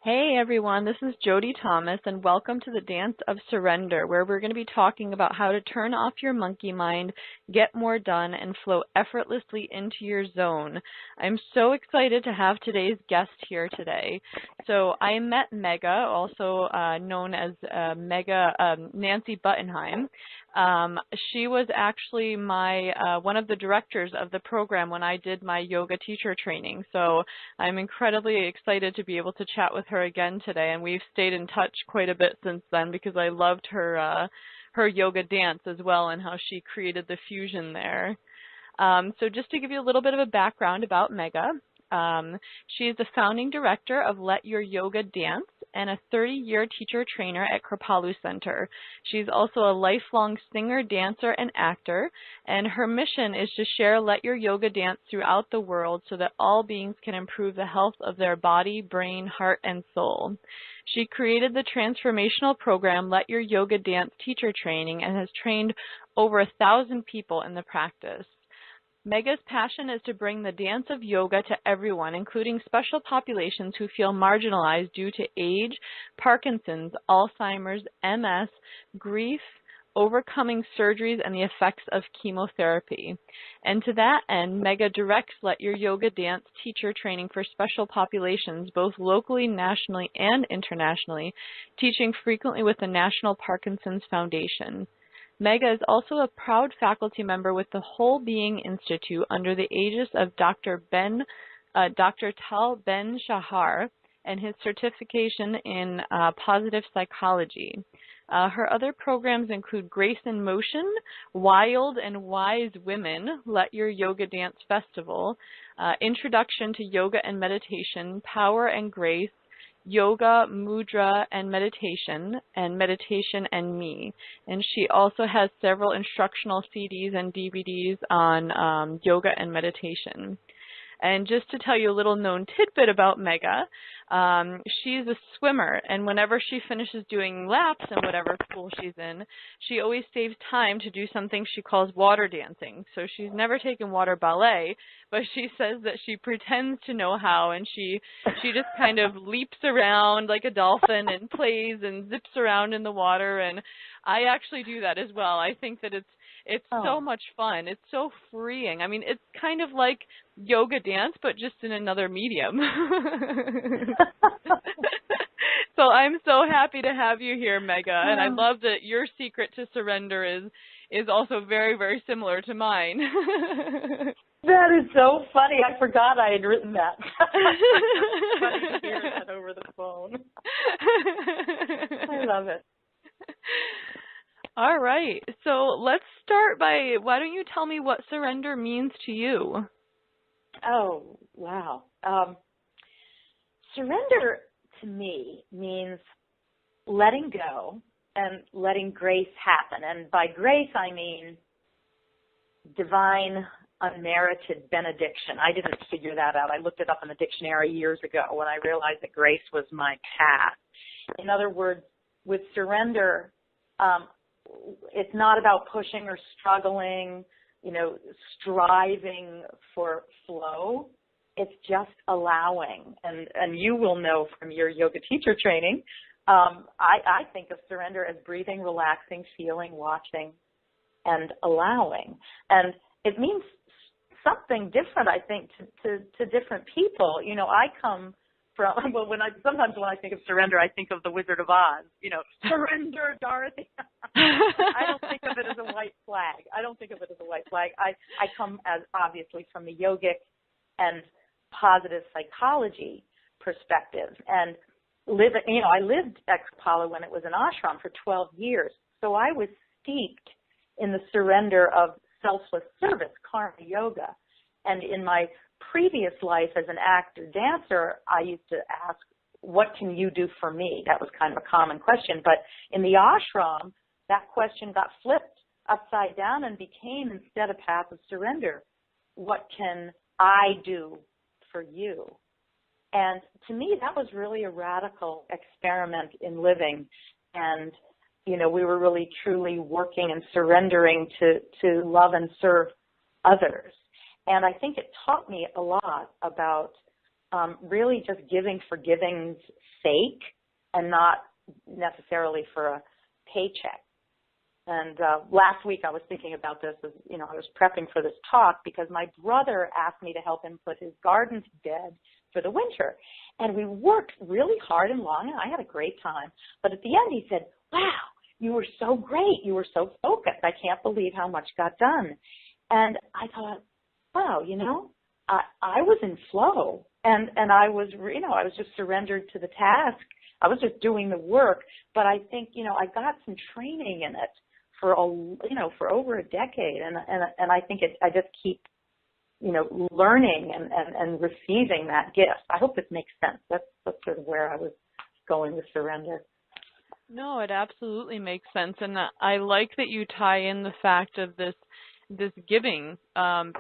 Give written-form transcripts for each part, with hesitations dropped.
Hey everyone, this is Jody Thomas and welcome to the Dance of Surrender, where we're going to be talking about how to turn off your monkey mind, get more done, and flow effortlessly into your zone. I'm so excited to have today's guest here today. So I met Megha, also known as Nancy Buttenheim. She was actually my one of the directors of the program when I did my yoga teacher training. So I'm incredibly excited to be able to chat with her again today, and we've stayed in touch quite a bit since then because I loved her yoga dance as well and how she created the fusion there. So just to give you a little bit of a background about Megha, she is the founding director of Let Your Yoga Dance and a 30-year teacher trainer at Kripalu Center. She's also a lifelong singer, dancer, and actor, and her mission is to share Let Your Yoga Dance throughout the world so that all beings can improve the health of their body, brain, heart, and soul. She created the transformational program Let Your Yoga Dance Teacher Training and has trained over 1,000 people in the practice. Megha's passion is to bring the dance of yoga to everyone, including special populations who feel marginalized due to age, Parkinson's, Alzheimer's, MS, grief, overcoming surgeries, and the effects of chemotherapy. And to that end, Megha directs Let Your Yoga Dance teacher training for special populations, both locally, nationally, and internationally, teaching frequently with the National Parkinson's Foundation. Megha is also a proud faculty member with the Whole Being Institute under the aegis of Dr. Tal Ben Shahar and his certification in positive psychology. Her other programs include Grace in Motion, Wild and Wise Women, Let Your Yoga Dance Festival, Introduction to Yoga and Meditation, Power and Grace, Yoga, Mudra, and Meditation and Me. And she also has several instructional CDs and DVDs on yoga and meditation. And just to tell you a little known tidbit about Megha, she's a swimmer, and whenever she finishes doing laps in whatever pool she's in, she always saves time to do something she calls water dancing. So she's never taken water ballet, but she says that she pretends to know how, and she just kind of leaps around like a dolphin and plays and zips around in the water, and I actually do that as well. I think that it's so much fun. It's so freeing. I mean, it's kind of like yoga dance, but just in another medium. So I'm so happy to have you here, Megha, and I love that your secret to surrender is also very, very similar to mine. That is so funny. I forgot I had written that. It's funny to hear that over the phone. I love it. All right. So let's start by, why don't you tell me what surrender means to you? Oh, wow. Surrender to me means letting go and letting grace happen. And by grace, I mean divine, unmerited benediction. I didn't figure that out. I looked it up in the dictionary years ago when I realized that grace was my path. In other words, with surrender, it's not about pushing or struggling, striving for flow. It's just allowing. And you will know from your yoga teacher training, I think of surrender as breathing, relaxing, feeling, watching, and allowing. And it means something different, I think, to different people. I come from, well, sometimes when I think of surrender, I think of the Wizard of Oz, surrender, Dorothy. I don't think of it as a white flag. I come obviously from the yogic and positive psychology perspective. And I lived at Kripalu when it was an ashram for 12 years. So I was steeped in the surrender of selfless service, karma yoga. And in my previous life as an actor dancer, I used to ask, what can you do for me? That was kind of a common question. But in the ashram, that question got flipped upside down and became instead a path of surrender. What can I do for you? And to me, that was really a radical experiment in living. And, we were really truly working and surrendering to love and serve others. And I think it taught me a lot about really just giving for giving's sake and not necessarily for a paycheck. And last week I was thinking about this as, I was prepping for this talk because my brother asked me to help him put his garden to bed for the winter. And we worked really hard and long, and I had a great time. But at the end he said, wow, you were so great. You were so focused. I can't believe how much got done. And I thought, wow, I was in flow. And I was, I was just surrendered to the task. I was just doing the work. But I think, I got some training in it for over a decade, and I think I just keep, learning and receiving that gift. I hope this makes sense. That's sort of where I was going with surrender. No, it absolutely makes sense, and I like that you tie in the fact of this giving,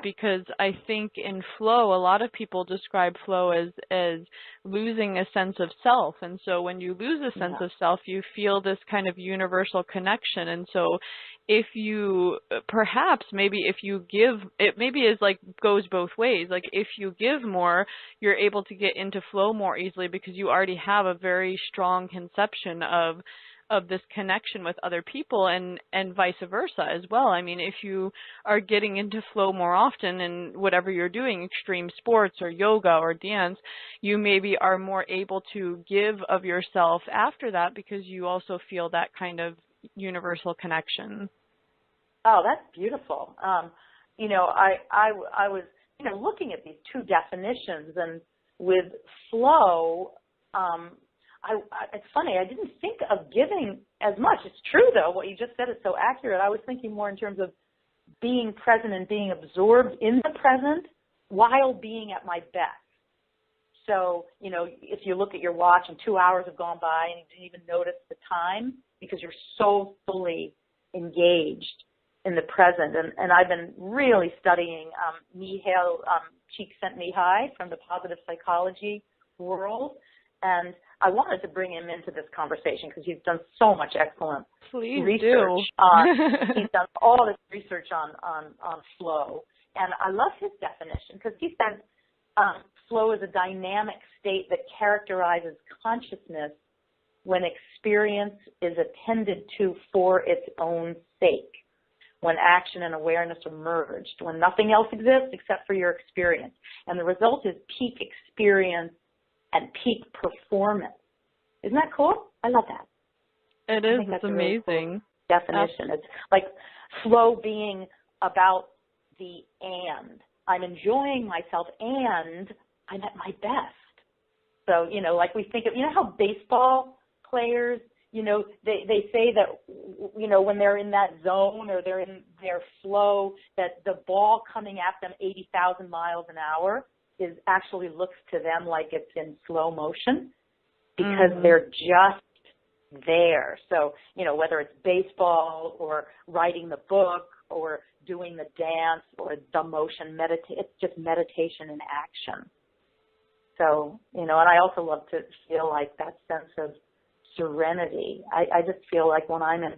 because I think in flow, a lot of people describe flow as losing a sense of self. And so when you lose a sense of self, you feel this kind of universal connection. And so if you, perhaps maybe if you give, it maybe is like goes both ways. Like if you give more, you're able to get into flow more easily because you already have a very strong conception of this connection with other people, and vice versa as well. I mean, if you are getting into flow more often in whatever you're doing, extreme sports or yoga or dance, you maybe are more able to give of yourself after that because you also feel that kind of universal connection. Oh, that's beautiful. I was, looking at these two definitions, and with flow, it's funny, I didn't think of giving as much. It's true, though. What you just said is so accurate. I was thinking more in terms of being present and being absorbed in the present while being at my best. So, if you look at your watch and 2 hours have gone by and you didn't even notice the time because you're so fully engaged in the present. And I've been really studying Megha, Csikszentmihalyi from the positive psychology world. And I wanted to bring him into this conversation because he's done so much excellent research he's done all this research on flow. And I love his definition because he says flow is a dynamic state that characterizes consciousness when experience is attended to for its own sake, when action and awareness are merged, when nothing else exists except for your experience. And the result is peak experience and peak performance. Isn't that cool? I love that. It is. It's amazing. Really cool definition. It's like flow being about the and. I'm enjoying myself and I'm at my best. So, like we think of, how baseball players, they say that, when they're in that zone or they're in their flow, that the ball coming at them 80,000 miles an hour actually looks to them like it's in slow motion because they're just there. So, whether it's baseball or writing the book or doing the dance or the motion, it's just meditation in action. So, and I also love to feel like that sense of serenity. I just feel like when I'm in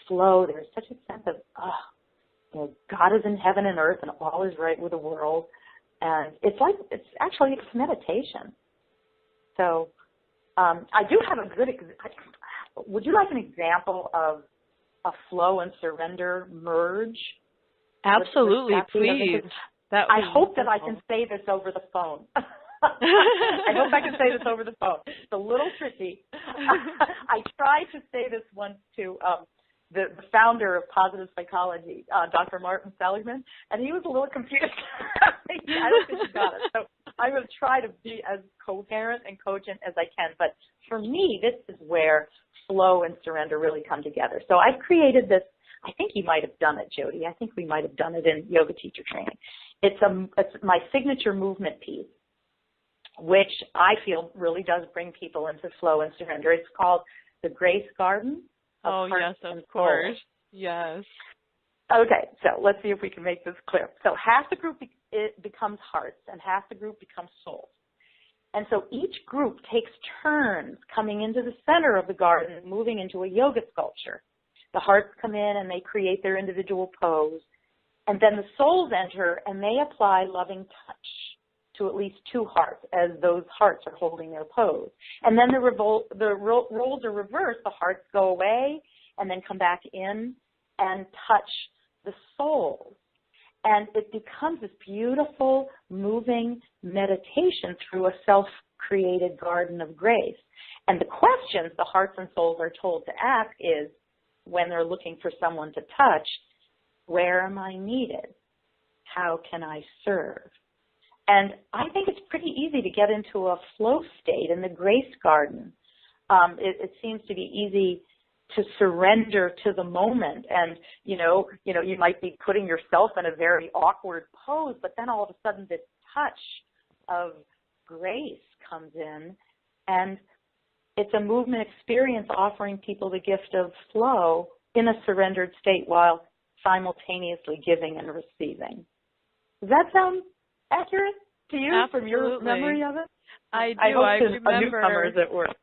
flow, there's such a sense of, God is in heaven and earth and all is right with the world. And it's meditation. So I do have a good, would you like an example of a flow and surrender merge? Absolutely, please. I hope that I can say this over the phone. I hope I can say this over the phone. It's a little tricky. I tried to say this once to the founder of positive psychology, Dr. Martin Seligman, and he was a little confused. I don't think he got it. So I'm going to try to be as coherent and cogent as I can. But for me, this is where flow and surrender really come together. So I've created this. I think you might have done it, Jody. I think we might have done it in yoga teacher training. It's my signature movement piece, which I feel really does bring people into flow and surrender. It's called the Grace Garden. Oh, yes, of course. Yes. Okay, so let's see if we can make this clear. So half the group becomes hearts and half the group becomes souls. And so each group takes turns coming into the center of the garden and moving into a yoga sculpture. The hearts come in and they create their individual pose. And then the souls enter and they apply loving touch to at least 2 hearts, as those hearts are holding their pose. And then the roles are reversed. The hearts go away and then come back in and touch the soul. And it becomes this beautiful, moving meditation through a self-created garden of grace. And the questions the hearts and souls are told to ask is, when they're looking for someone to touch, where am I needed? How can I serve? And I think it's pretty easy to get into a flow state in the grace garden. It seems to be easy to surrender to the moment, and you might be putting yourself in a very awkward pose, but then all of a sudden this touch of grace comes in, and it's a movement experience offering people the gift of flow in a surrendered state while simultaneously giving and receiving. Does that sound accurate to you? Absolutely. From your memory of it? I do. I hope I to remember. newcomers it works.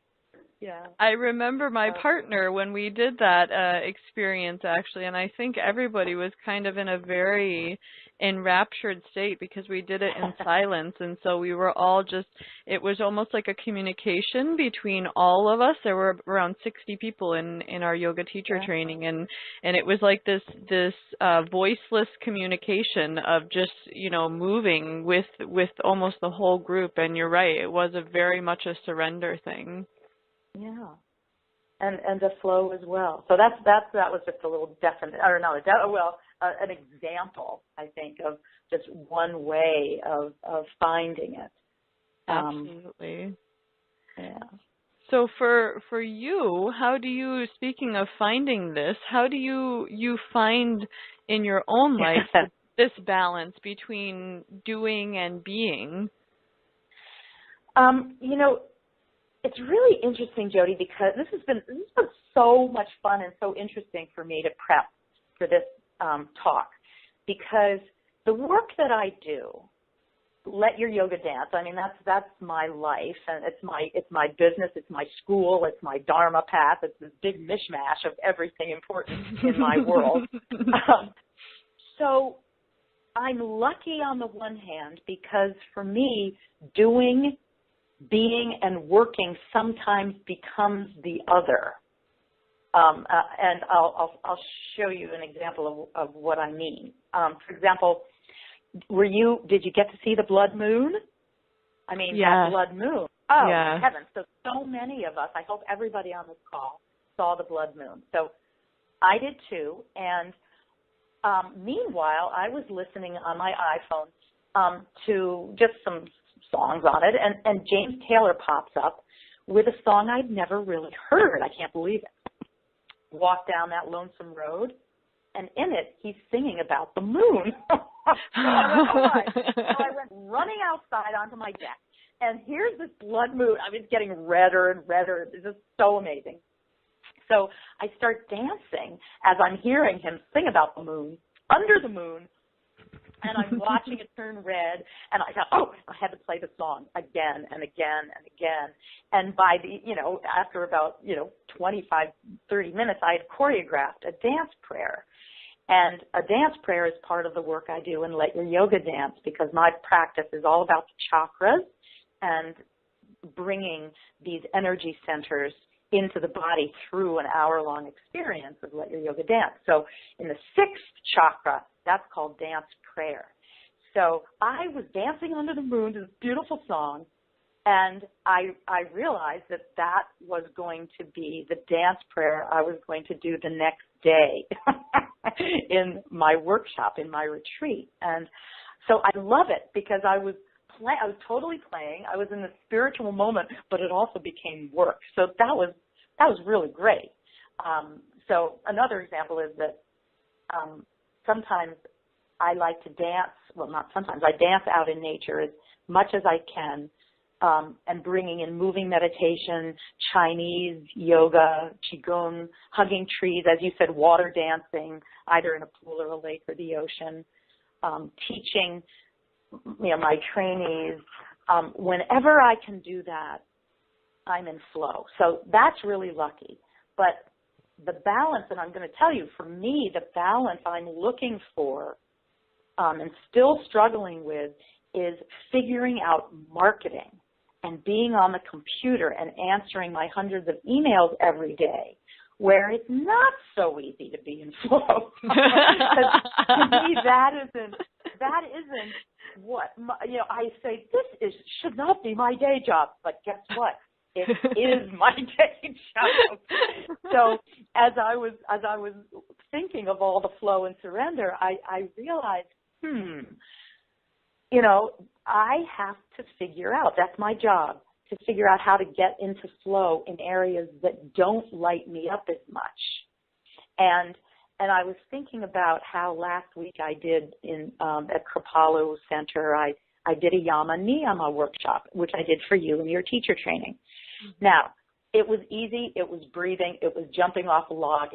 Yeah. I remember my partner when we did that experience, actually, and I think everybody was kind of in a very enraptured state because we did it in silence, and so we were all just, it was almost like a communication between all of us. There were around 60 people in our yoga teacher training, and it was like this voiceless communication of just, moving with almost the whole group. And you're right, it was very much a surrender thing. Yeah, and the flow as well. So that was just a little an example, I think, of just one way of finding it. Absolutely. Yeah. So for you, how do you, speaking of finding this, how do you find in your own life this balance between doing and being? It's really interesting, Jody, because this has been so much fun and so interesting for me to prep for this talk, because the work that I do, Let Your Yoga Dance, I mean, that's my life, and it's my business, it's my school, it's my Dharma path, it's this big mishmash of everything important in my world. So I'm lucky on the one hand, because for me, doing, being, and working sometimes becomes the other. And I'll show you an example of what I mean. For example, did you get to see the blood moon? I mean, that blood moon. Oh, yeah. Heavens. So many of us, I hope everybody on this call saw the blood moon. So I did too. And meanwhile, I was listening on my iPhone to just some songs on it, and James Taylor pops up with a song I'd never really heard. I can't believe it. Walk Down That Lonesome Road, and in it, he's singing about the moon. So I went running outside onto my deck, and here's this blood moon. I mean, it's getting redder and redder. It's just so amazing. So I start dancing as I'm hearing him sing about the moon, under the moon, and I'm watching it turn red, and I thought, I had to play the song again and again and again. And by after about, 25, 30 minutes, I had choreographed a dance prayer. And a dance prayer is part of the work I do in Let Your Yoga Dance, because my practice is all about the chakras and bringing these energy centers into the body through an hour-long experience of Let Your Yoga Dance. So in the 6th chakra, that's called dance prayer. So I was dancing under the moon to this beautiful song, and I realized that was going to be the dance prayer I was going to do the next day in my workshop, in my retreat. And so I love it, because I was totally playing. I was in the spiritual moment, but it also became work. So that was really great. So another example is that sometimes I like to dance. Well, not sometimes. I dance out in nature as much as I can, and bringing in moving meditation, Chinese yoga, qigong, hugging trees, as you said, water dancing, either in a pool or a lake or the ocean, teaching my trainees. Whenever I can do that, I'm in flow. So that's really lucky. But the balance, and I'm going to tell you, for me, the balance I'm looking for and still struggling with is figuring out marketing and being on the computer and answering my hundreds of emails every day, where it's not so easy to be in flow. Because to me, that isn't what I say. Should not be my day job, but guess what? It is my day job. So as I was thinking of all the flow and surrender, I realized, I have to figure out, that's my job, to figure out how to get into flow in areas that don't light me up as much. And I was thinking about how last week I did at Kripalu Center, I did a Yama Niyama workshop, which I did for you in your teacher training. Mm-hmm. Now, it was easy, it was breathing, it was jumping off a log.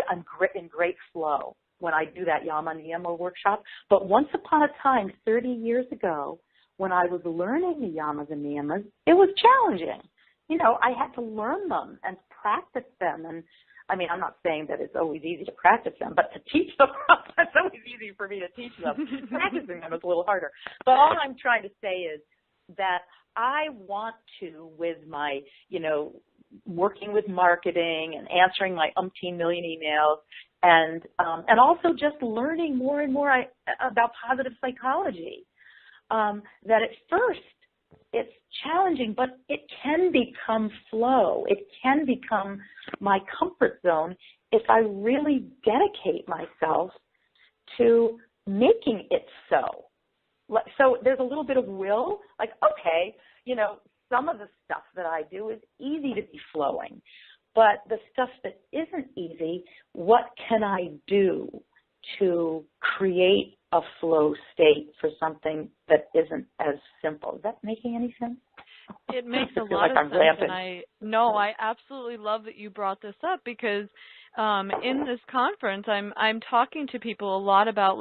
I'm in great flow when I do that Yama Niyama workshop. But once upon a time, 30 years ago, when I was learning the Yamas and Niyamas, it was challenging. I had to learn them and practice them. And I mean, I'm not saying that it's always easy to practice them, but to teach them, it's always easy for me to teach them. Practicing them is a little harder. But all I'm trying to say is that I want to, with my, working with marketing and answering my umpteen million emails, and also just learning more and more about positive psychology. That at first it's challenging, but it can become flow. It can become my comfort zone if I really dedicate myself to making it so. So there's a little bit of will, like, okay, some of the stuff that I do is easy to be flowing, but the stuff that isn't easy, what can I do to create a flow state for something that isn't as simple? Is that making any sense? It makes a lot of sense. And I absolutely love that you brought this up, because in this conference, I'm talking to people a lot about,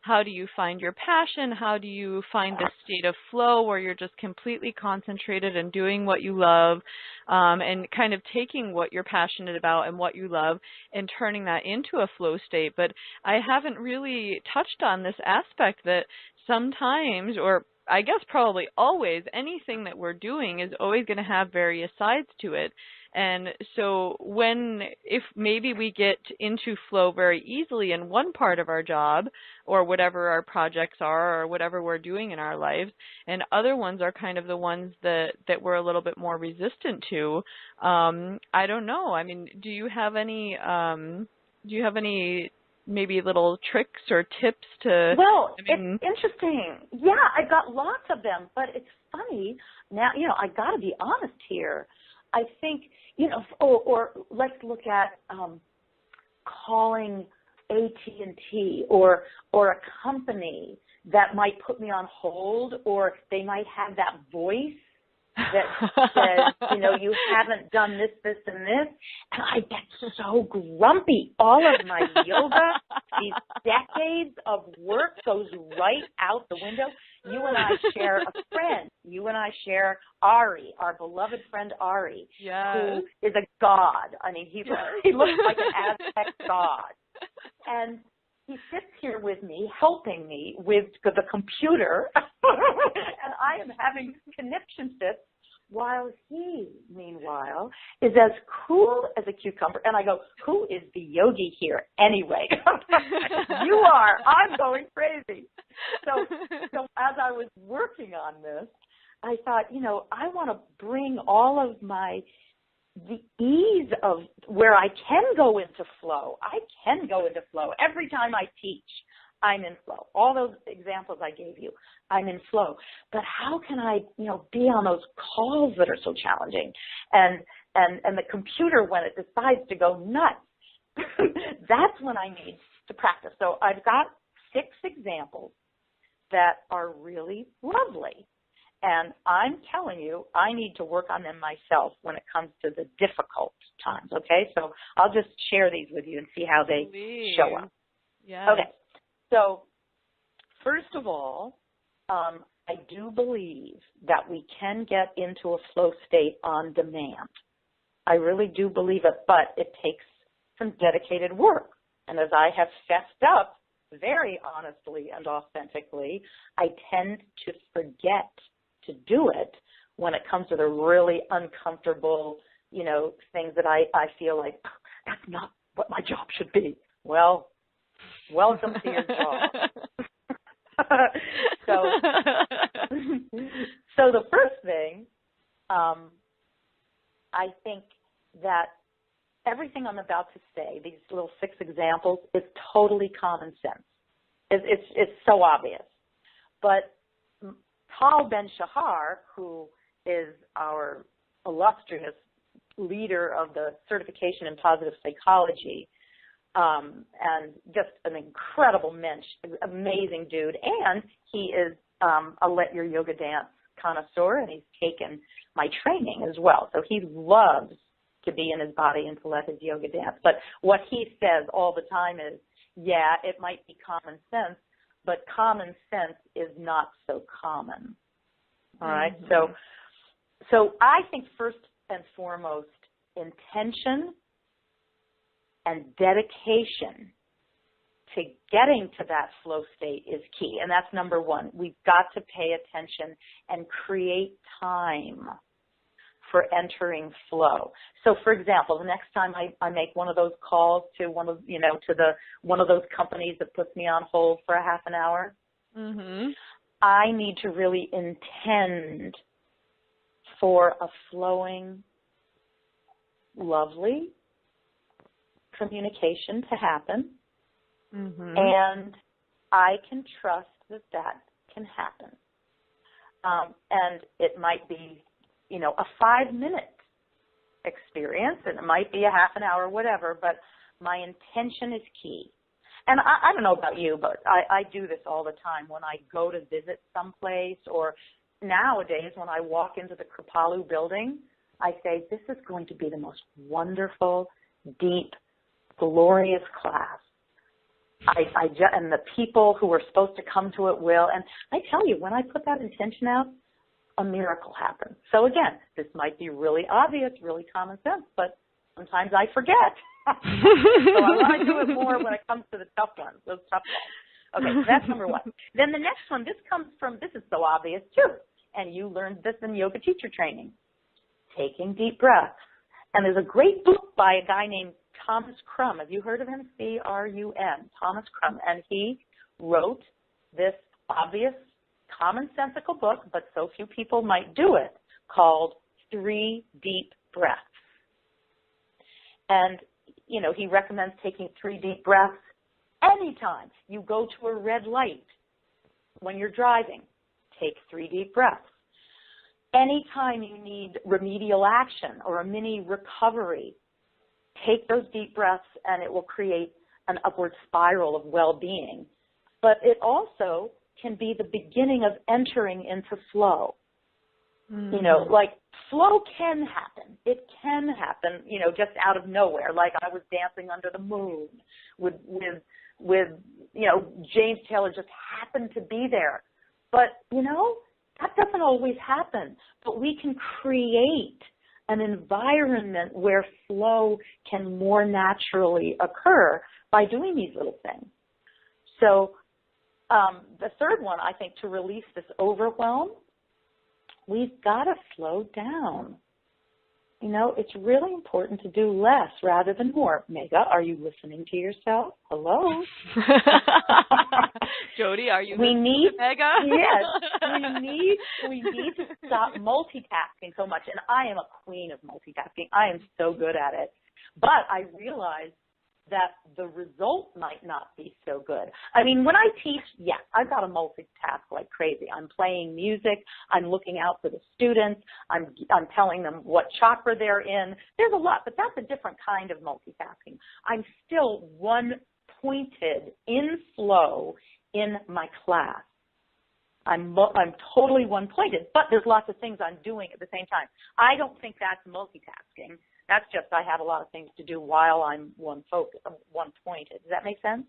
how do you find your passion? How do you find the state of flow where you're just completely concentrated and doing what you love, and kind of taking what you're passionate about and what you love and turning that into a flow state. But I haven't really touched on this aspect that sometimes, or I guess probably always, anything that we're doing is always going to have various sides to it. And so if maybe we get into flow very easily in one part of our job, or whatever our projects are, or whatever we're doing in our lives, and other ones are kind of the ones that we're a little bit more resistant to, I don't know. I mean, do you have any maybe little tricks or tips to? Well, it's interesting. Yeah, I got lots of them, but it's funny. Now, I got to be honest here. I think, or let's look at calling AT&T or a company that might put me on hold, or they might have that voice that says, you haven't done this, this, and this. And I get so grumpy. All of my yoga, these decades of work goes right out the window. You and I share a friend. You and I share Ari, our beloved friend Ari, who is a god. I mean, he looks like an Aztec god. And he sits here with me, helping me with the computer, and I am having conniption fits, while he, meanwhile, is as cool as a cucumber. And I go, who is the yogi here anyway? You are. I'm going crazy. So as I was working on this, I thought, I want to bring all of the ease of where I can go into flow. I can go into flow. Every time I teach, I'm in flow. All those examples I gave you, I'm in flow. But how can I, be on those calls that are so challenging, and the computer when it decides to go nuts? That's when I need to practice. So I've got 6 examples that are really lovely. And I'm telling you, I need to work on them myself when it comes to the difficult times, okay? So I'll just share these with you and see how they show up. Yeah. Okay. So first of all, I do believe that we can get into a flow state on demand. I really do believe it, but it takes some dedicated work. And as I have fessed up, very honestly and authentically, I tend to forget to do it when it comes to the really uncomfortable, things that I feel like, that's not what my job should be. Well, welcome to your job. So the first thing, I think that everything I'm about to say, these little 6 examples, is totally common sense. It's so obvious. But Tal Ben-Shahar, who is our illustrious leader of the certification in positive psychology, and just an incredible mensch, amazing dude. And he is a Let Your Yoga Dance connoisseur, and he's taken my training as well. So he loves to be in his body and to let his yoga dance. But what he says all the time is, yeah, it might be common sense, but common sense is not so common. All right? Mm-hmm. So I think first and foremost, intention and dedication to getting to that flow state is key. And that's number one. We've got to pay attention and create time for entering flow. So, for example, the next time I make one of those calls to one of those companies that puts me on hold for a half an hour, mm-hmm. I need to really intend for a flowing, lovely communication to happen, mm-hmm. and I can trust that can happen. And it might be, a 5-minute experience, and it might be a half an hour, whatever, but my intention is key. And I don't know about you, but I do this all the time when I go to visit someplace, or nowadays when I walk into the Kripalu building, I say, this is going to be the most wonderful, deep, glorious class. And the people who are supposed to come to it will. And I tell you, when I put that intention out, a miracle happens. So again, this might be really obvious, really common sense, but sometimes I forget. So I want to do it more when it comes to the tough ones, those tough ones. Okay, so that's number one. Then the next one, this is so obvious too, and you learned this in yoga teacher training, taking deep breaths. And there's a great book by a guy named Thomas Crum. Have you heard of him? C-R-U-M, Thomas Crum. And he wrote this obvious, commonsensical book, but so few people might do it, called 3 Deep Breaths. And, he recommends taking 3 deep breaths anytime you go to a red light. When you're driving, take 3 deep breaths. Anytime you need remedial action or a mini recovery, take those deep breaths, and it will create an upward spiral of well-being. But it also can be the beginning of entering into flow. Mm-hmm. Like flow can happen. It can happen, just out of nowhere. Like I was dancing under the moon with James Taylor just happened to be there. But, that doesn't always happen. But we can create an environment where flow can more naturally occur by doing these little things. So the third one, I think, to release this overwhelm, we've got to slow down. It's really important to do less rather than more. Megha, are you listening to yourself? Hello? Jody, are you listening to Megha? Yes. We need to stop multitasking so much. And I am a queen of multitasking. I am so good at it. But I realize that the result might not be so good. I mean, when I teach, yes, I've got to multitask like crazy. I'm playing music. I'm looking out for the students. I'm telling them what chakra they're in. There's a lot, but that's a different kind of multitasking. I'm still one-pointed in flow in my class. I'm totally one-pointed, but there's lots of things I'm doing at the same time. I don't think that's multitasking. That's just I have a lot of things to do while I'm one-pointed. Does that make sense?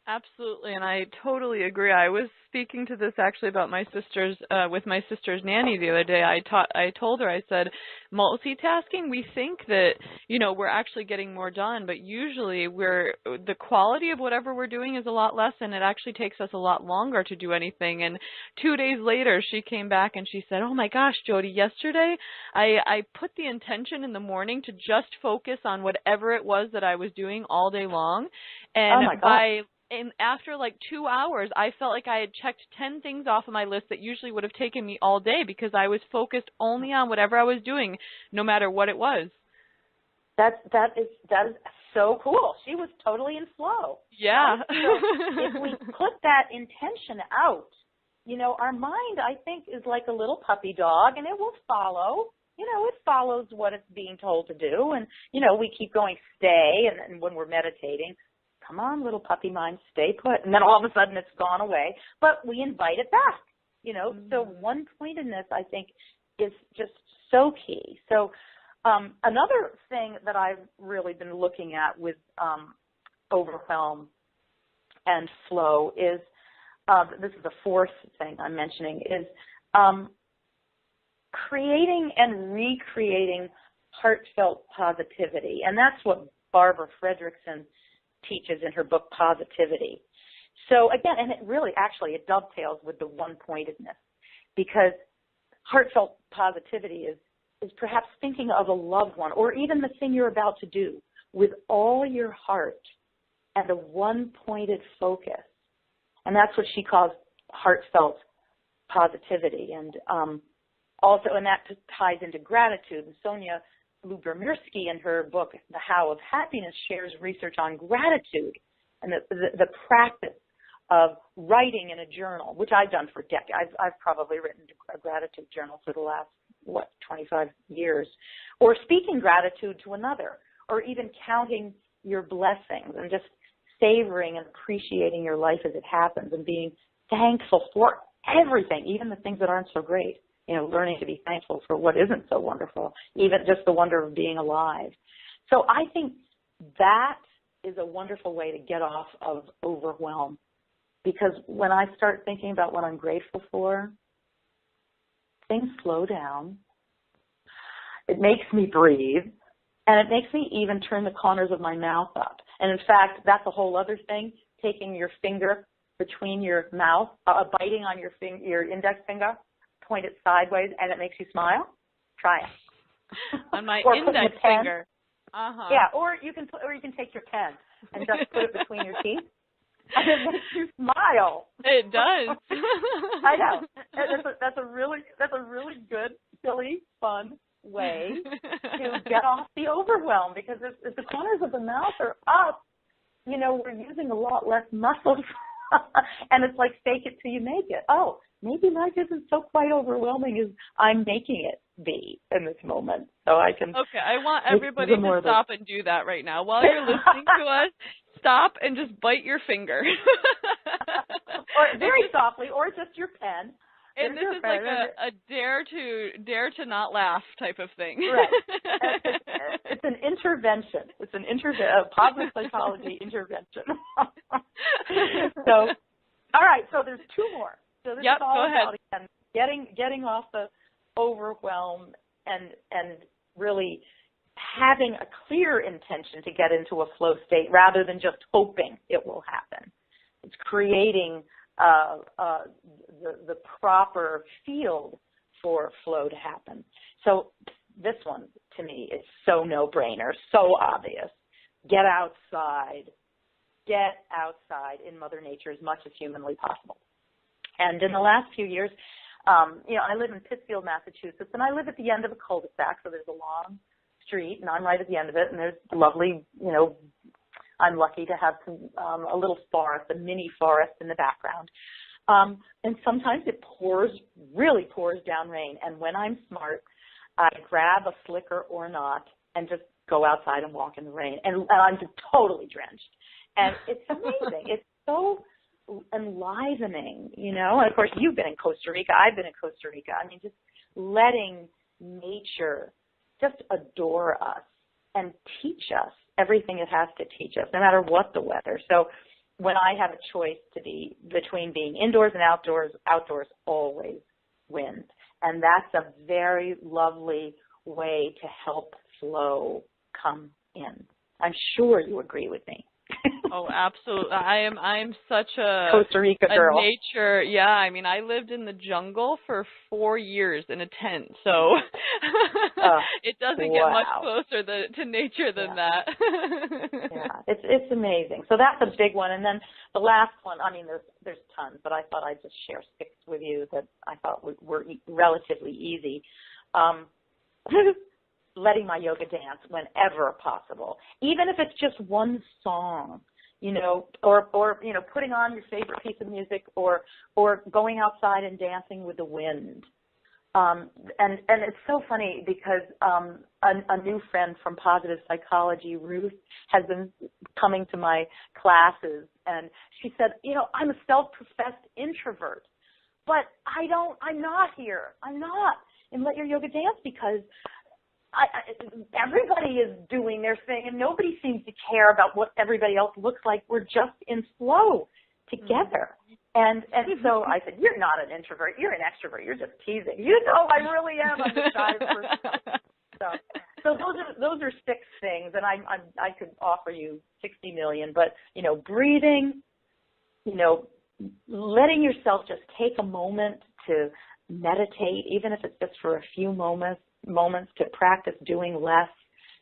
Absolutely, and I totally agree. I was speaking to this actually about my sister's with my sister's nanny the other day. I told her, I said, multitasking, we think that, we're actually getting more done, but usually the quality of whatever we're doing is a lot less, and it actually takes us a lot longer to do anything. And 2 days later she came back and she said, "Oh my gosh, Jody, yesterday I put the intention in the morning to just focus on whatever it was that I was doing all day long, Oh and my God. and after like 2 hours, I felt like I had checked 10 things off of my list that usually would have taken me all day because I was focused only on whatever I was doing, no matter what it was." That is so cool. She was totally in flow. Yeah. Right? So if we put that intention out, our mind, I think, is like a little puppy dog, and it will follow. It follows what it's being told to do, and we keep going, stay, and when we're meditating, come on, little puppy mind, stay put, and then all of a sudden it's gone away. But we invite it back. So one pointedness, I think, is just so key. So another thing that I've really been looking at with overwhelm and flow is, this is the fourth thing I'm mentioning, is creating and recreating heartfelt positivity. And that's what Barbara Fredrickson teaches in her book, Positivity. So again, and it dovetails with the one-pointedness, because heartfelt positivity is perhaps thinking of a loved one or even the thing you're about to do with all your heart and a one-pointed focus. And that's what she calls heartfelt positivity. And also, and that ties into gratitude. And Sonia Lubomirsky, in her book, The How of Happiness, shares research on gratitude and the practice of writing in a journal, which I've done for decades. I've probably written a gratitude journal for the last, 25 years, or speaking gratitude to another, or even counting your blessings and just savoring and appreciating your life as it happens and being thankful for everything, even the things that aren't so great. Learning to be thankful for what isn't so wonderful, even just the wonder of being alive. So I think that is a wonderful way to get off of overwhelm, because when I start thinking about what I'm grateful for, things slow down. It makes me breathe, and it makes me even turn the corners of my mouth up. And in fact, that's a whole other thing, taking your finger between your mouth, biting on your index finger, point it sideways, and it makes you smile. Try it. On my or index finger. Uh-huh. Yeah, or you can take your pen and just put it between your teeth, and it makes you smile. It does. I know. That's a really good, silly, fun way to get off the overwhelm, because if the corners of the mouth are up, we're using a lot less muscles, and it's like fake it till you make it. Oh, maybe life isn't so quite overwhelming as I'm making it be in this moment. So I can. Okay, I want everybody to stop and do that right now. While you're listening to us, stop and just bite your finger. Or very softly, or just your pen. And this is like a dare to not laugh type of thing. Right. It's an intervention. It's a positive psychology intervention. So, all right. So there's two more. So this is all about, again, getting off the overwhelm and really having a clear intention to get into a flow state rather than just hoping it will happen. It's creating the proper field for flow to happen. So this one, to me, is so no-brainer, so obvious. Get outside. Get outside in Mother Nature as much as humanly possible. And in the last few years, I live in Pittsfield, Massachusetts, and I live at the end of a cul-de-sac, so there's a long street, and I'm right at the end of it, and there's lovely, I'm lucky to have a little forest, a mini forest in the background. And sometimes it really pours down rain, and when I'm smart, I grab a slicker or not and just go outside and walk in the rain, and I'm just totally drenched. And it's amazing. It's so enlivening, And of course, you've been in Costa Rica. I've been in Costa Rica. I mean, just letting nature just adore us and teach us everything it has to teach us, no matter what the weather. So when I have a choice to be between being indoors and outdoors, outdoors always wins. And that's a very lovely way to help flow come in. I'm sure you agree with me. Oh, absolutely. I'm such a Costa Rica girl. nature. Yeah, I mean, I lived in the jungle for 4 years in a tent, so it doesn't get much closer to nature than that. Yeah, it's amazing. So that's a big one. And then the last one, I mean, there's tons, but I thought I'd just share 6 with you that I thought were relatively easy. Letting my yoga dance whenever possible, even if it's just one song, you know, or you know, putting on your favorite piece of music, or going outside and dancing with the wind. And it's so funny because a new friend from positive psychology, Ruth, has been coming to my classes, and she said, you know, I'm a self-professed introvert, but I'm not in Let Your Yoga Dance because everybody is doing their thing, and nobody seems to care about what everybody else looks like. We're just in flow together. And so I said, you're not an introvert. You're an extrovert. You're just teasing. You know, I really am. I'm the shy person. So those are 6 things, and I could offer you 60 million. But, you know, breathing, you know, letting yourself just take a moment to meditate, even if it's just for a few moments to practice doing less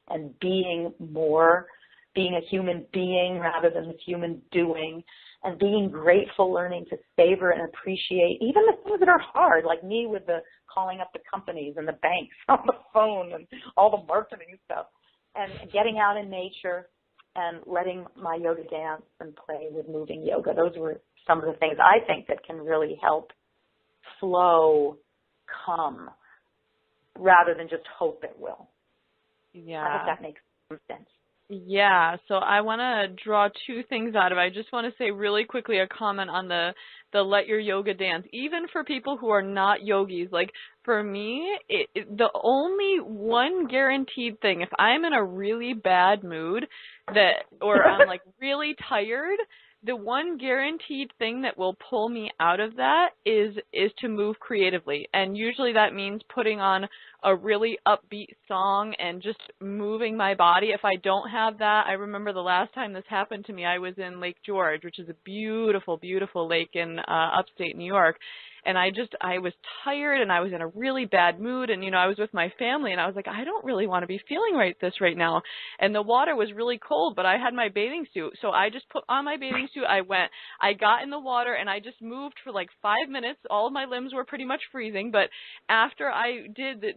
and being more, being a human being rather than a human doing, and being grateful, learning to savor and appreciate even the things that are hard, like me with the calling up the companies and the banks on the phone and all the marketing stuff, and getting out in nature and letting my yoga dance and play with moving yoga. Those were some of the things I think that can really help flow come, rather than just hope it will. Yeah. I hope that makes some sense. Yeah, so I want to draw 2 things out of it. I just want to say really quickly a comment on the Let Your Yoga Dance. Even for people who are not yogis, like for me, the only one guaranteed thing, if I'm in a really bad mood or I'm like really tired, the one guaranteed thing that will pull me out of that is to move creatively. And usually that means putting on a really upbeat song and just moving my body. If I don't have that, I remember the last time this happened to me, I was in Lake George, which is a beautiful, beautiful lake in upstate New York. And I was tired and I was in a really bad mood, and, you know, I was with my family and I was like, I don't really want to be feeling this right now. And the water was really cold, but I had my bathing suit. So I just put on my bathing suit. I got in the water and I just moved for like 5 minutes. All of my limbs were pretty much freezing. But after I did the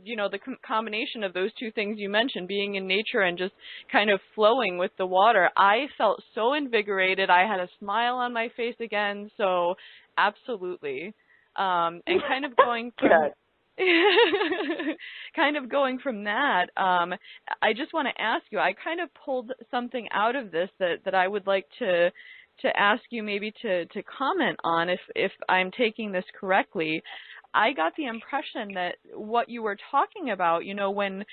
combination of those 2 things you mentioned, being in nature and just kind of flowing with the water, I felt so invigorated. I had a smile on my face again. So absolutely. And kind of going from that, I just want to ask you, I kind of pulled something out of this that I would like to ask you maybe to comment on if I'm taking this correctly. I got the impression that what you were talking about, you know, when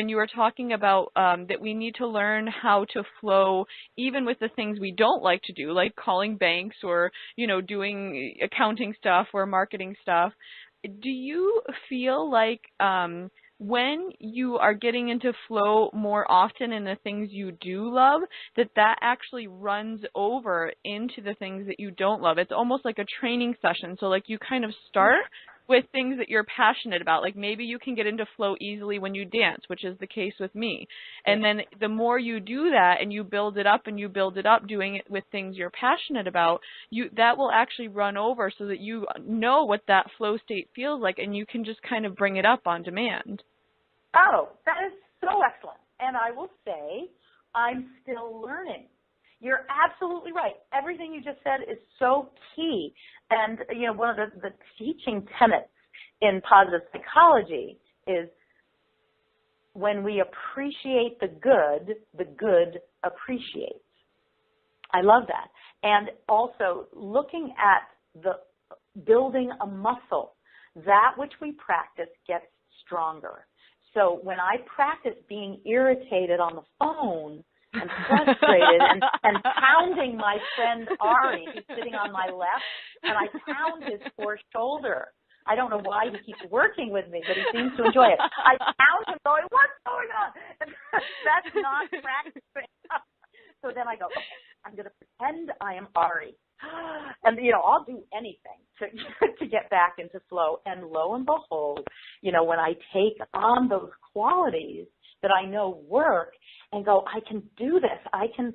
you were talking about that we need to learn how to flow even with the things we don't like to do, like calling banks or, you know, doing accounting stuff or marketing stuff. Do you feel like when you are getting into flow more often in the things you do love, that actually runs over into the things that you don't love? It's almost like a training session. So like you kind of start with things that you're passionate about. Like maybe you can get into flow easily when you dance, which is the case with me. And then the more you do that and you build it up doing it with things you're passionate about, that will actually run over so that you know what that flow state feels like, and you can just kind of bring it up on demand. Oh, that is so excellent. And I will say I'm still learning. You're absolutely right. Everything you just said is so key. And, you know, one of the teaching tenets in positive psychology is when we appreciate the good appreciates. I love that. And also looking at the building a muscle, that which we practice gets stronger. So when I practice being irritated on the phone and frustrated and pounding pounding my friend Ari, who's sitting on my left, and I pound his poor shoulder. I don't know why he keeps working with me, but he seems to enjoy it. I pound him going, what's going on? And that's not practicing. So then I go, okay, I'm going to pretend I am Ari. And, I'll do anything to get back into flow. And lo and behold, when I take on those qualities that I know work and go, I can do this. I can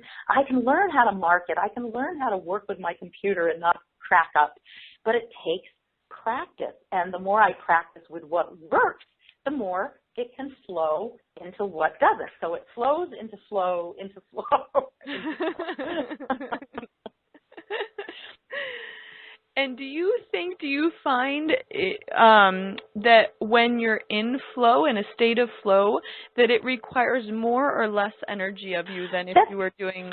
learn how to market. I can learn how to work with my computer and not crack up. But it takes practice. And the more I practice with what works, the more it can flow into what doesn't. So it flows into flow, into flow. And do you find that when you're in flow, in a state of flow, that it requires more or less energy of you than if you were doing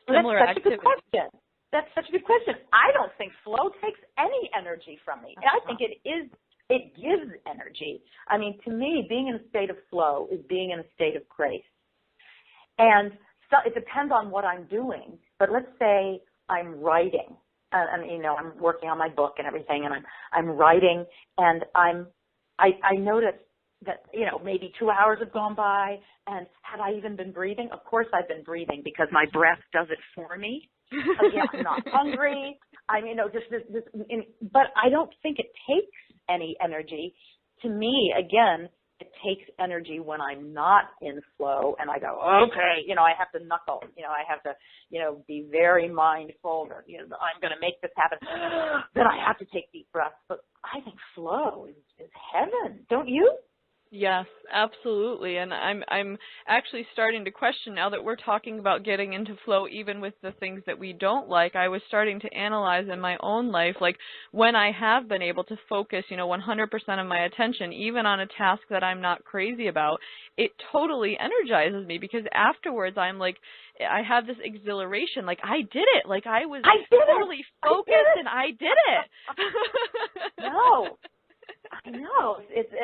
similar activities? That's such a good question. I don't think flow takes any energy from me. I think it gives energy. I mean, to me, being in a state of flow is being in a state of grace. And so it depends on what I'm doing. But let's say I'm writing. I'm working on my book and everything, and I'm writing, and I notice that, maybe 2 hours have gone by, and have I even been breathing? Of course I've been breathing because my breath does it for me. I'm not hungry. But I don't think it takes any energy. To me, again, it takes energy when I'm not in flow, and I go, okay, I have to knuckle, I have to, be very mindful, I'm going to make this happen. Then I have to take deep breaths. But I think flow is heaven, don't you? Yes, absolutely. And I'm actually starting to question, now that we're talking about getting into flow even with the things that we don't like, I was starting to analyze in my own life, like when I have been able to focus, 100% of my attention, even on a task that I'm not crazy about, it totally energizes me, because afterwards I'm like, I have this exhilaration, like I did it, like I was totally focused and I did it. No. I know.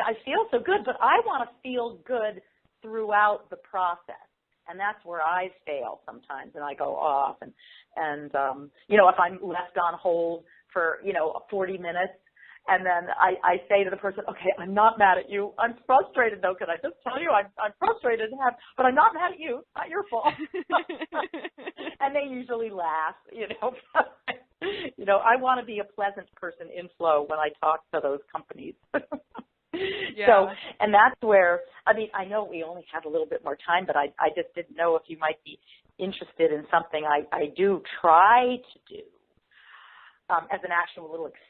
I feel so good, but I want to feel good throughout the process. And that's where I fail sometimes, and I go off. And if I'm left on hold for, 40 minutes, and then I say to the person, okay, I'm not mad at you. I'm frustrated, though. Can I just tell you I'm frustrated, but I'm not mad at you. Not your fault. And they usually laugh, I want to be a pleasant person in flow when I talk to those companies. Yeah. So, and that's where, I know we only have a little bit more time, but I just didn't know if you might be interested in something I do try to do as an actual little experience.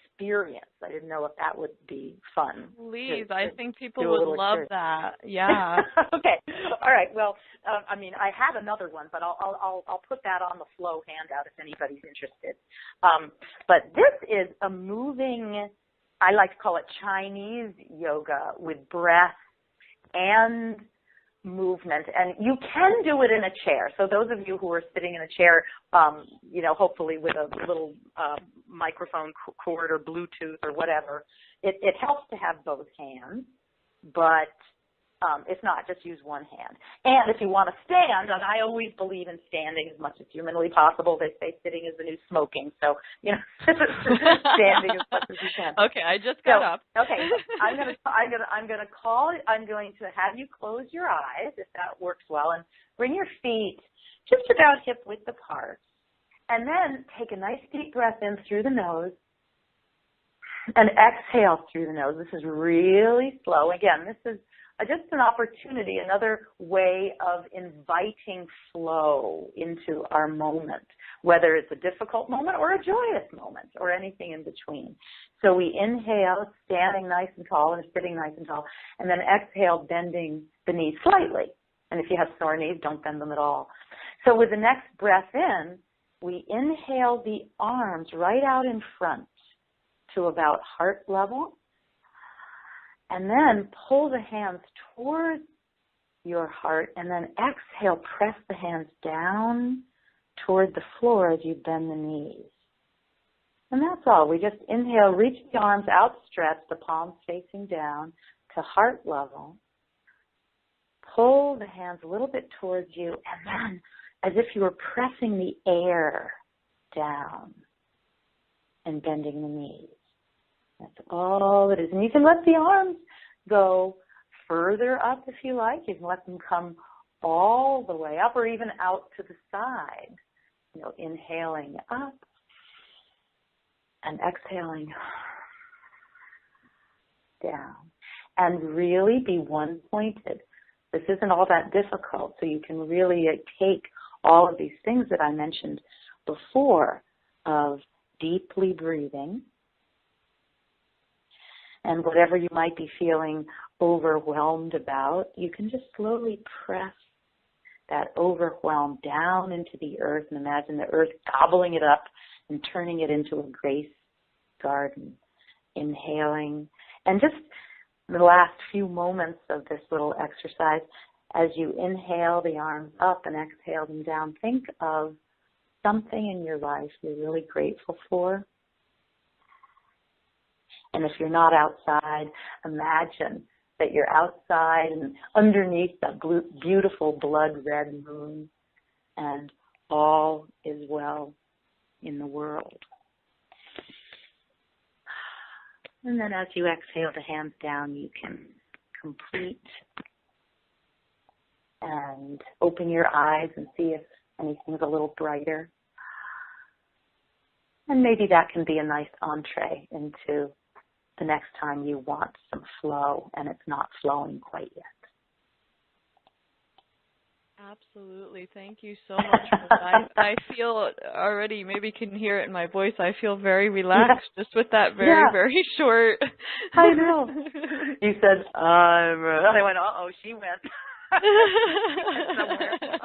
I didn't know if that would be fun. Please, I think people would love that. Yeah. Okay. All right. Well, I have another one, but I'll put that on the flow handout if anybody's interested. But this is a moving, I like to call it Chinese yoga with breath and movement, and you can do it in a chair. So those of you who are sitting in a chair, hopefully with a little microphone cord or Bluetooth or whatever, it helps to have both hands, but if not, just use one hand. And if you want to stand, and I always believe in standing as much as humanly possible. They say sitting is the new smoking, so standing as much as you can. Okay, I just got up. Okay, I'm going to have you close your eyes if that works well, and bring your feet just about hip width apart, and then take a nice deep breath in through the nose. And exhale through the nose. This is really slow. Again, this is just an opportunity, another way of inviting flow into our moment, whether it's a difficult moment or a joyous moment or anything in between. So we inhale, standing nice and tall and sitting nice and tall, and then exhale, bending the knees slightly. And if you have sore knees, don't bend them at all. So with the next breath in, we inhale the arms right out in front to about heart level, and then pull the hands towards your heart, and then exhale, press the hands down toward the floor as you bend the knees. And that's all. We just inhale, reach the arms outstretched, the palms facing down to heart level. Pull the hands a little bit towards you, and then as if you were pressing the air down and bending the knees. That's all it is. And you can let the arms go further up if you like. You can let them come all the way up or even out to the side. Inhaling up and exhaling down. And really be one-pointed. This isn't all that difficult, so you can really take all of these things that I mentioned before of deeply breathing and whatever you might be feeling overwhelmed about, you can just slowly press that overwhelm down into the earth and imagine the earth gobbling it up and turning it into a grace garden. Inhaling, and just the last few moments of this little exercise, as you inhale the arms up and exhale them down, think of something in your life you're really grateful for. And if you're not outside, imagine that you're outside and underneath that beautiful blood red moon, and all is well in the world. And then as you exhale the hands down, you can complete and open your eyes and see if anything's a little brighter. And maybe that can be a nice entree into the next time you want some flow and it's not flowing quite yet. Absolutely. Thank you so much for that. I feel already, maybe you can hear it in my voice, I feel very relaxed just with that very short. I know. You said, and I went, uh-oh, she went. Somewhere.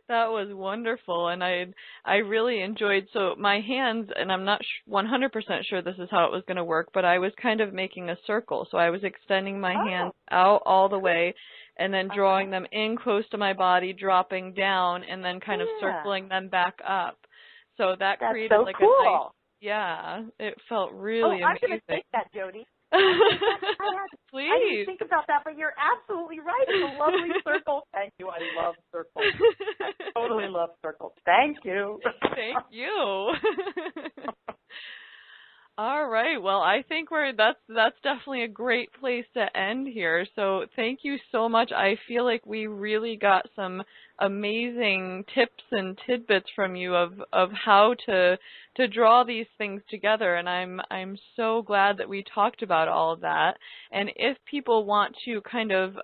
That was wonderful, and I really enjoyed, so my hands, and I'm not 100% sure this is how it was going to work, but I was kind of making a circle, so I was extending my hands out all the way, and then drawing them in close to my body, dropping down, and then kind of circling them back up. So that created so like cool. a nice, it felt really amazing. I'm going to take that, Jody. Please. I didn't think about that, but you're absolutely right. It's a lovely circle. Thank you. I love circles. I totally love circles. Thank you. Thank you. All right. Well, I think that's definitely a great place to end here. So thank you so much. I feel like we really got some amazing tips and tidbits from you of how to draw these things together, and I'm so glad that we talked about all of that. And if people want to kind of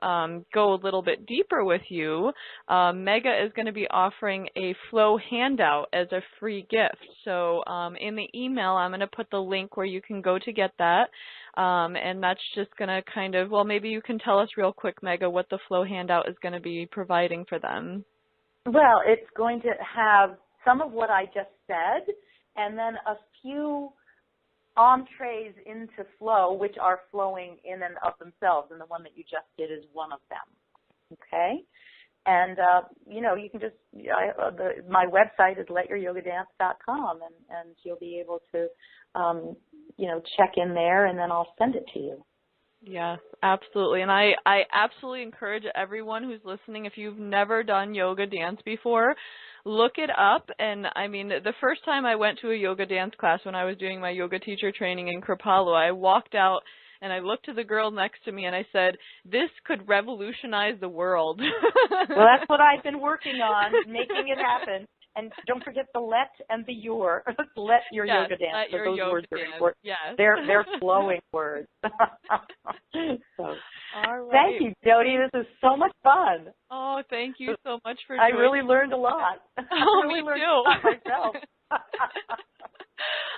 go a little bit deeper with you, Megha is going to be offering a flow handout as a free gift. So in the email, I'm going to put the link where you can go to get that. And that's just going to kind of, well, maybe you can tell us real quick, Megha, what the flow handout is going to be providing for them. Well, it's going to have some of what I just said, and then a few entrees into flow, which are flowing in and of themselves, and the one that you just did is one of them. Okay? And, you can just, my website is letyouryogadance.com, and you'll be able to, check in there, and then I'll send it to you. Yes, absolutely. And I absolutely encourage everyone who's listening, if you've never done yoga dance before, look it up. And I mean, the first time I went to a yoga dance class when I was doing my yoga teacher training in Kripalu, I walked out and I looked to the girl next to me and I said, this could revolutionize the world. Well, that's what I've been working on, making it happen. And don't forget the let and the your. Let your yoga dance. Let your those yoga words dance. are important. Yes. They're flowing words. So, all right. Thank you, Jody. This is so much fun. Oh, thank you so much for I joining. really learned a lot. Oh, I really me learned too. a lot myself.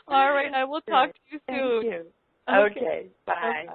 All right. I will talk to you soon. Thank you. Okay. Bye. Bye.